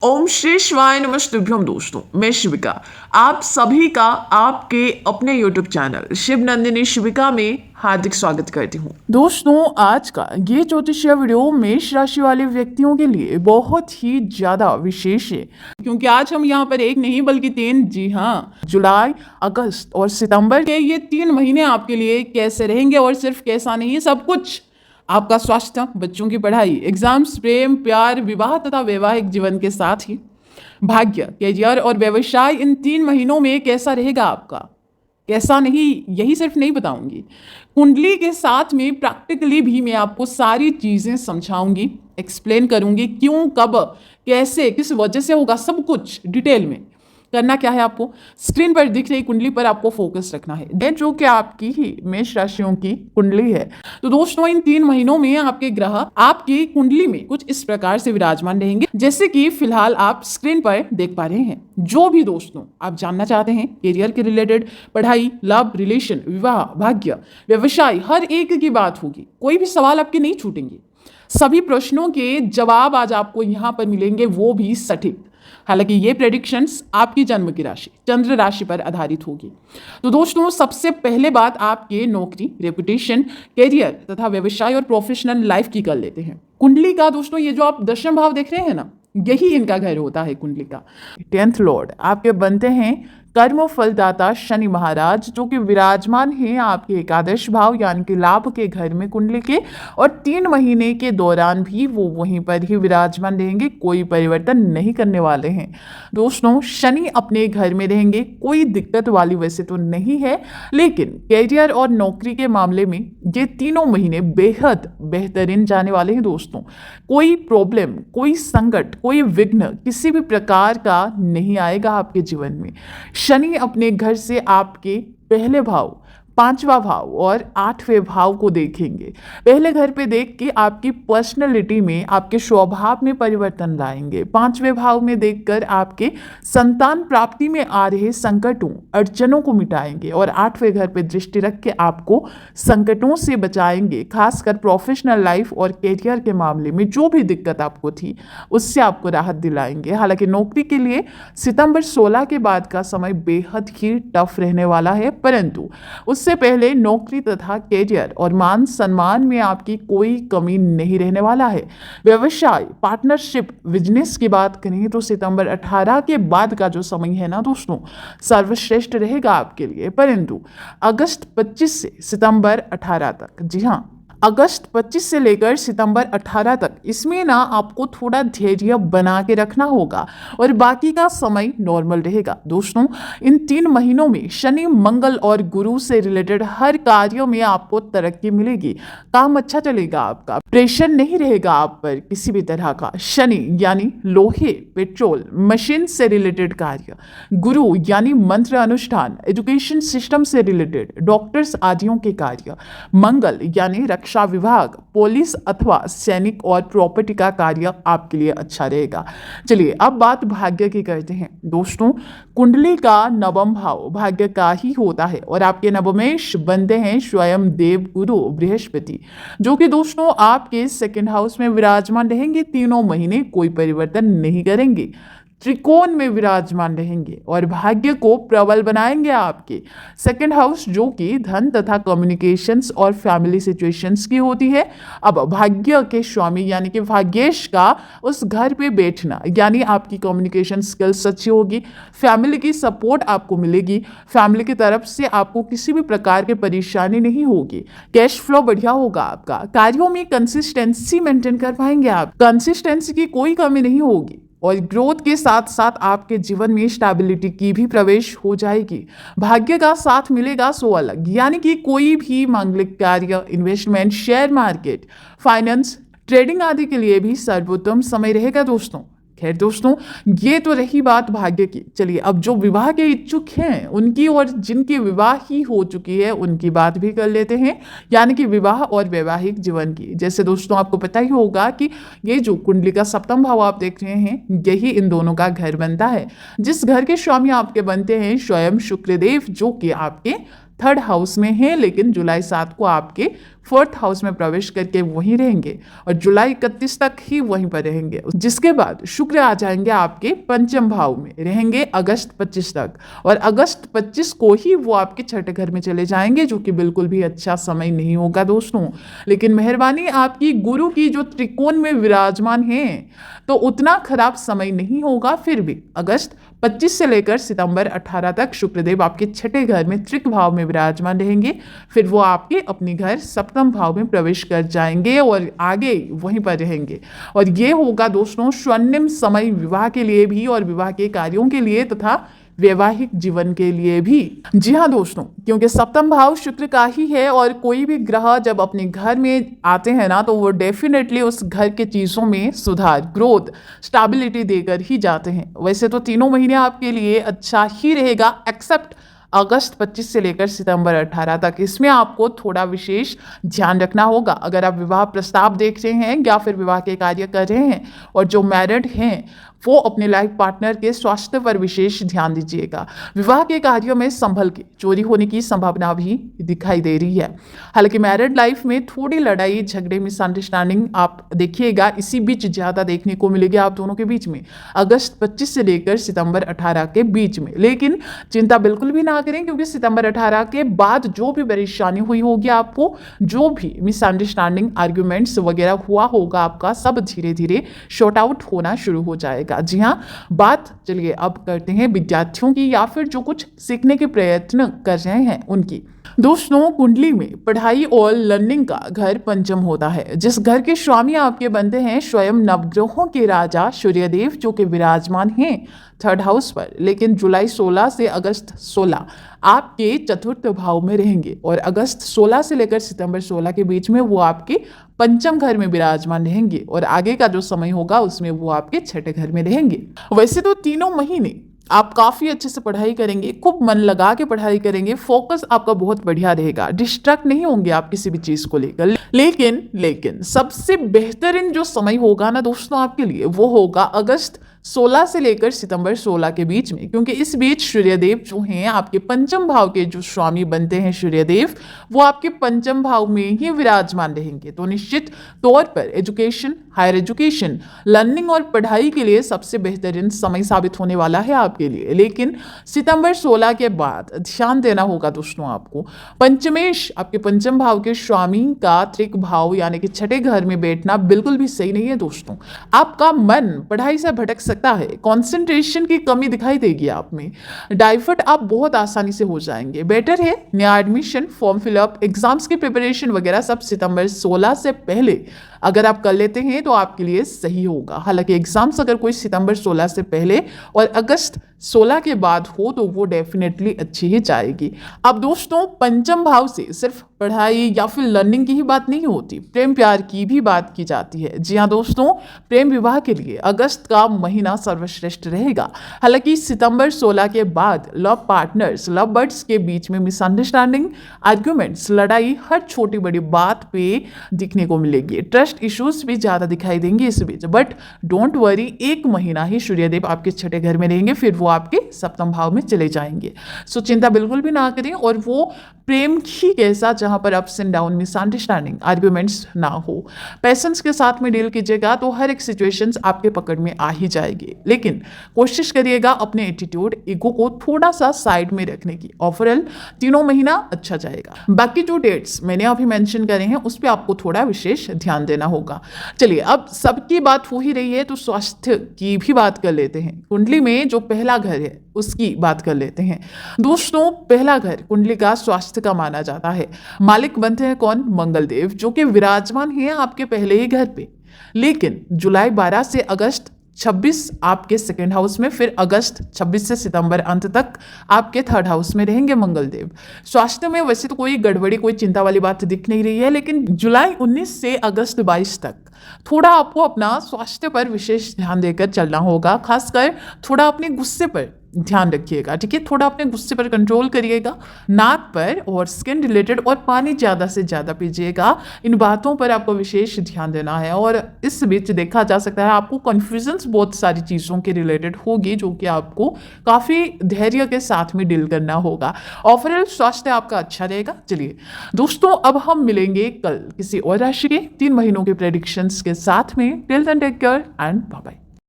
ओम श्री शिवाय नमस्तुभ्यम दोस्तों, मैं शिविका आप सभी का आपके अपने YouTube चैनल शिव नंदिनी शिविका में हार्दिक स्वागत करती हूँ। दोस्तों, आज का ये ज्योतिषीय वीडियो मेष राशि वाले व्यक्तियों के लिए बहुत ही ज्यादा विशेष है, क्योंकि आज हम यहाँ पर एक नहीं बल्कि 3, जी हाँ, जुलाई, अगस्त और सितंबर के ये 3 महीने आपके लिए कैसे रहेंगे। और सिर्फ कैसा नहीं, सब कुछ आपका स्वास्थ्य, बच्चों की पढ़ाई, एग्जाम्स, प्रेम, प्यार, विवाह तथा वैवाहिक जीवन के साथ ही भाग्य, करियर और व्यवसाय इन 3 महीनों में कैसा रहेगा आपका, कैसा नहीं, यही सिर्फ नहीं बताऊंगी, कुंडली के साथ में प्रैक्टिकली भी मैं आपको सारी चीजें समझाऊंगी, एक्सप्लेन करूंगी, क्यों, कब, कैसे, किस वजह से होगा, सब कुछ डिटेल में। करना क्या है, आपको स्क्रीन पर दिख रही कुंडली पर आपको फोकस रखना है, जो कि आपकी ही मेष राशियों की कुंडली है। तो दोस्तों, इन 3 महीनों में आपके ग्रह आपकी कुंडली में कुछ इस प्रकार से विराजमान रहेंगे, जैसे कि फिलहाल आप स्क्रीन पर देख पा रहे हैं। जो भी दोस्तों आप जानना चाहते हैं करियर के रिलेटेड, पढ़ाई, लव, रिलेशन, विवाह, भाग्य, व्यवसाय, हर एक की बात होगी, कोई भी सवाल आपके नहीं छूटेंगे। सभी प्रश्नों के जवाब आज आपको यहाँ पर मिलेंगे, वो भी सटीक। हालांकि ये प्रेडिक्शंस आपकी जन्म की राशि चंद्र राशि पर आधारित होगी। तो दोस्तों, सबसे पहले बात आपके नौकरी, रेपुटेशन, करियर तथा व्यवसाय और प्रोफेशनल लाइफ की कर लेते हैं। कुंडली का दोस्तों, ये जो आप दशम भाव देख रहे हैं ना, यही इनका घर होता है कुंडली का। 10th लॉर्ड आपके बनते हैं कर्म फलदाता शनि महाराज, जो कि विराजमान है आपके एकादश भाव यानी कि लाभ के घर में कुंडली के, और 3 महीने के दौरान भी वो वहीं पर ही विराजमान रहेंगे, कोई परिवर्तन नहीं करने वाले हैं। दोस्तों, शनि अपने घर में रहेंगे, कोई दिक्कत वाली वैसे तो नहीं है, लेकिन कैरियर और नौकरी के मामले में ये 3 महीने बेहद बेहतरीन जाने वाले हैं। दोस्तों, कोई प्रॉब्लम, कोई संकट, कोई विघ्न किसी भी प्रकार का नहीं आएगा आपके जीवन में। शनि अपने घर से आपके पहले भाव, 5वां भाव और 8वें भाव को देखेंगे। पहले घर पे देख के आपकी पर्सनैलिटी में, आपके स्वभाव में परिवर्तन लाएंगे। 5वें भाव में देखकर आपके संतान प्राप्ति में आ रहे संकटों, अड़चनों को मिटाएंगे, और 8वें घर पे दृष्टि रख के आपको संकटों से बचाएंगे। खासकर प्रोफेशनल लाइफ और करियर के मामले में जो भी दिक्कत आपको थी, उससे आपको राहत दिलाएंगे। हालांकि नौकरी के लिए सितंबर 16 के बाद का समय बेहद ही टफ रहने वाला है, परंतु उससे पहले नौकरी तथा करियर और मान सम्मान में आपकी कोई कमी नहीं रहने वाला है। व्यवसाय, पार्टनरशिप, बिजनेस की बात करें तो सितंबर 18 के बाद का जो समय है ना दोस्तों, सर्वश्रेष्ठ रहेगा आपके लिए। परंतु अगस्त 25 से सितंबर 18 तक, जी हाँ, अगस्त 25 से लेकर सितंबर 18 तक, इसमें ना आपको थोड़ा धैर्य बना के रखना होगा, और बाकी का समय नॉर्मल रहेगा। दोस्तों, इन 3 महीनों में शनि, मंगल और गुरु से रिलेटेड हर कार्यों में आपको तरक्की मिलेगी, काम अच्छा चलेगा, आपका प्रेशर नहीं रहेगा आप पर किसी भी तरह का। शनि यानी लोहे, पेट्रोल, मशीन से रिलेटेड कार्य, गुरु यानी मंत्र अनुष्ठान, एजुकेशन सिस्टम से रिलेटेड, डॉक्टर्स आदियों के कार्य, मंगल यानी रक्षा विभाग, पुलिस अथवा सैनिक और प्रॉपर्टी का कार्य आपके लिए अच्छा रहेगा। चलिए अब बात भाग्य की करते हैं। दोस्तों, कुंडली का 9वां भाव भाग्य का ही होता है, और आपके नवमेश बनते हैं स्वयं देव गुरु बृहस्पति, जो कि दोस्तों आपके 2nd हाउस में विराजमान रहेंगे। 3 महीने कोई परिवर्तन नहीं करेंगे, त्रिकोण में विराजमान रहेंगे और भाग्य को प्रबल बनाएंगे आपके 2nd हाउस, जो कि धन तथा कम्युनिकेशंस और फैमिली सिचुएशंस की होती है। अब भाग्य के स्वामी यानी कि भाग्येश का उस घर पे बैठना, यानी आपकी कम्युनिकेशन स्किल्स अच्छी होगी, फैमिली की सपोर्ट आपको मिलेगी, फैमिली की तरफ से आपको किसी भी प्रकार की परेशानी नहीं होगी, कैश फ्लो बढ़िया होगा आपका, कार्यों में कंसिस्टेंसी मेंटेन कर पाएंगे आप, कंसिस्टेंसी की कोई कमी नहीं होगी, और ग्रोथ के साथ साथ आपके जीवन में स्टेबिलिटी की भी प्रवेश हो जाएगी। भाग्य का साथ मिलेगा सो अलग, यानी कि कोई भी मांगलिक कार्य, investment, share market, finance, trading आदि के लिए भी सर्वोत्तम समय रहेगा। दोस्तों, खैर दोस्तों, ये तो रही बात भाग्य की। चलिए अब जो विवाह के इच्छुक हैं उनकी, और जिनकी विवाह ही हो चुकी है उनकी बात भी कर लेते हैं, यानी कि विवाह और वैवाहिक जीवन की। जैसे दोस्तों आपको पता ही होगा कि ये जो कुंडली का 7वां भाव आप देख रहे हैं, यही इन दोनों का घर बनता है, जिस घर के स्वामी आपके बनते हैं स्वयं शुक्रदेव, जो कि आपके 3rd हाउस में है, लेकिन जुलाई 7 को आपके फोर्थ हाउस में प्रवेश करके वहीं रहेंगे और जुलाई 31 तक ही वहीं पर रहेंगे। जिसके बाद शुक्र आ जाएंगे आपके पंचम भाव में, रहेंगे अगस्त 25 तक, और अगस्त 25 को ही वो आपके छठे घर में चले जाएंगे, जो कि बिल्कुल भी अच्छा समय नहीं होगा दोस्तों। लेकिन मेहरबानी आपकी गुरु की जो त्रिकोण में विराजमान है तो उतना खराब समय नहीं होगा। फिर भी अगस्त 25 से लेकर सितंबर 18 तक शुक्रदेव आपके छठे घर में त्रिक भाव में विराजमान रहेंगे। फिर वो आपके अपने घर सप्तम भाव में प्रवेश कर जाएंगे और आगे वहीं पर रहेंगे। और ये होगा दोस्तों स्वर्णिम समय विवाह के लिए भी और विवाह के कार्यों के लिए तथा वैवाहिक जीवन के लिए भी। जी हाँ दोस्तों, क्योंकि सप्तम भाव शुक्र का ही है और कोई भी ग्रह जब अपने घर में आते हैं ना तो वो डेफिनेटली उस घर के चीज़ों में सुधार, ग्रोथ, स्टेबिलिटी देकर ही जाते हैं। वैसे तो तीनों महीने आपके लिए अच्छा ही रहेगा एक्सेप्ट अगस्त 25 से लेकर सितंबर 18 तक। इसमें आपको थोड़ा विशेष ध्यान रखना होगा। अगर आप विवाह प्रस्ताव देख रहे हैं या फिर विवाह के कार्य कर रहे हैं और जो मैरिड हैं वो अपने लाइफ पार्टनर के स्वास्थ्य पर विशेष ध्यान दीजिएगा। विवाह के कार्यों में संभल के चोरी होने की संभावना भी दिखाई दे रही है। हालांकि मैरिड लाइफ में थोड़ी लड़ाई झगड़े मिसअंडरस्टैंडिंग आप देखिएगा इसी बीच ज़्यादा देखने को मिलेगी आप दोनों के बीच में, अगस्त 25 से लेकर सितंबर 18 के बीच में। लेकिन चिंता बिल्कुल भी ना करें, क्योंकि सितंबर 18 के बाद जो भी परेशानी हुई होगी आपको, जो भी मिसअंडरस्टैंडिंग आर्ग्यूमेंट्स वगैरह हुआ होगा आपका, सब धीरे धीरे शॉर्ट आउट होना शुरू हो जाएगा। जी हाँ, बात चलिए अब करते हैं विद्यार्थियों की या फिर जो कुछ सीखने के प्रयत्न कर रहे हैं उनकी। दोस्तों, कुंडली में पढ़ाई और लर्निंग का घर पंचम होता है, जिस घर के स्वामी आपके बनते हैं स्वयं नवग्रहों के राजा सूर्यदेव, जो कि विराजमान हैं थर्ड हाउस पर। लेकिन जुलाई 16 से अगस्त 16 आपके चतुर्थ भाव में रहेंगे और अगस्त 16 से लेकर सितंबर 16 के बीच में वो आपके पंचम घर में विराजमान रहेंगे और आगे का जो समय होगा उसमें वो आपके छठे घर में रहेंगे। वैसे तो तीनों महीने आप काफ़ी अच्छे से पढ़ाई करेंगे, खूब मन लगा के पढ़ाई करेंगे, फोकस आपका बहुत बढ़िया रहेगा, डिस्ट्रैक्ट नहीं होंगे आप किसी भी चीज़ को लेकर। लेकिन सबसे बेहतरीन जो समय होगा ना दोस्तों आपके लिए, वो होगा अगस्त 16 से लेकर सितंबर 16 के बीच में, क्योंकि इस बीच सूर्यदेव जो हैं आपके पंचम भाव के जो स्वामी बनते हैं सूर्यदेव, वो आपके पंचम भाव में ही विराजमान रहेंगे। तो निश्चित तौर पर एजुकेशन, हायर एजुकेशन, लर्निंग और पढ़ाई के लिए सबसे बेहतरीन समय साबित होने वाला है आपके लिए। लेकिन सितंबर 16 के बाद ध्यान देना होगा दोस्तों आपको, पंचमेश आपके पंचम भाव के स्वामी का त्रिक भाव यानी कि छठे घर में बैठना बिल्कुल भी सही नहीं है दोस्तों। आपका मन पढ़ाई से भटक सकता है, कंसंट्रेशन की कमी दिखाई देगी आप में, डाइवर्ट आप बहुत आसानी से हो जाएंगे। बेटर है नया एडमिशन, फॉर्म फिलअप, एग्जाम्स की प्रिपरेशन वगैरह सब सितंबर 16 से पहले अगर आप कर लेते हैं तो आपके लिए सही होगा। हालांकि एग्जाम्स अगर कोई सितंबर 16 से पहले और अगस्त 16 के बाद हो तो वो डेफिनेटली अच्छी ही जाएगी। अब दोस्तों, पंचम भाव से सिर्फ पढ़ाई या फिर लर्निंग की ही बात नहीं होती, प्रेम प्यार की भी बात की जाती है। जी हाँ दोस्तों, प्रेम विवाह के लिए अगस्त का महीना सर्वश्रेष्ठ रहेगा। हालांकि सितंबर 16 के बाद लव पार्टनर्स, लव बर्ड्स के बीच में मिसअंडरस्टैंडिंग, आर्ग्यूमेंट्स, लड़ाई हर छोटी बड़ी बात पे दिखने को मिलेगी। ट्रस्ट इश्यूज भी ज़्यादा दिखाई देंगे इस बीच। बट डोंट वरी, एक महीना ही सूर्यदेव आपके छठे घर में रहेंगे, फिर वो आपके सप्तम भाव में चले जाएंगे। सो चिंता बिल्कुल भी ना करें। और वो प्रेम ही कैसा जहां पर ups and down, misunderstanding, arguments ना हो। पैसेंस के साथ में डील कीजिएगा तो हर एक सिचुएशंस आपके पकड़ में आ ही जाएगी। लेकिन कोशिश करिएगा अपने एटीट्यूड, ईगो को थोड़ा सा साइड में रखने की। ओवरऑल तीनों महीना अच्छा जाएगा। बाकी जो डेट्स मैंने अभी मेंशन करे हैं उस पर आपको थोड़ा विशेष ध्यान देना होगा। चलिए, अब सबकी बात हो ही रही है तो स्वास्थ्य की भी बात कर लेते हैं। कुंडली में जो पहला घर है उसकी बात कर लेते हैं। दोस्तों, पहला घर कुंडली का स्वास्थ्य का माना जाता है। मालिक बनते हैं कौन? मंगल देव, जो कि विराजमान है आपके पहले ही घर पे। लेकिन जुलाई 12 से अगस्त 26 आपके सेकेंड हाउस में, फिर अगस्त 26 से सितंबर अंत तक आपके थर्ड हाउस में रहेंगे मंगल देव। स्वास्थ्य में वैसे तो कोई गड़बड़ी, कोई चिंता वाली बात दिख नहीं रही है, लेकिन जुलाई 19 से अगस्त 22 तक थोड़ा आपको अपना स्वास्थ्य पर विशेष ध्यान देकर चलना होगा। खासकर थोड़ा अपने गुस्से पर ध्यान रखिएगा, ठीक है। थोड़ा अपने गुस्से पर कंट्रोल करिएगा, नाक पर और स्किन रिलेटेड, और पानी ज़्यादा से ज़्यादा पीजिएगा। इन बातों पर आपको विशेष ध्यान देना है। और इस बीच देखा जा सकता है आपको कन्फ्यूजन्स बहुत सारी चीज़ों के रिलेटेड होगी, जो कि आपको काफ़ी धैर्य के साथ में डील करना होगा। ओवरऑल स्वास्थ्य आपका अच्छा रहेगा। चलिए दोस्तों, अब हम मिलेंगे कल किसी और राशि के 3 महीनों के प्रेडिक्शंस के साथ में। Till then take care and bye bye.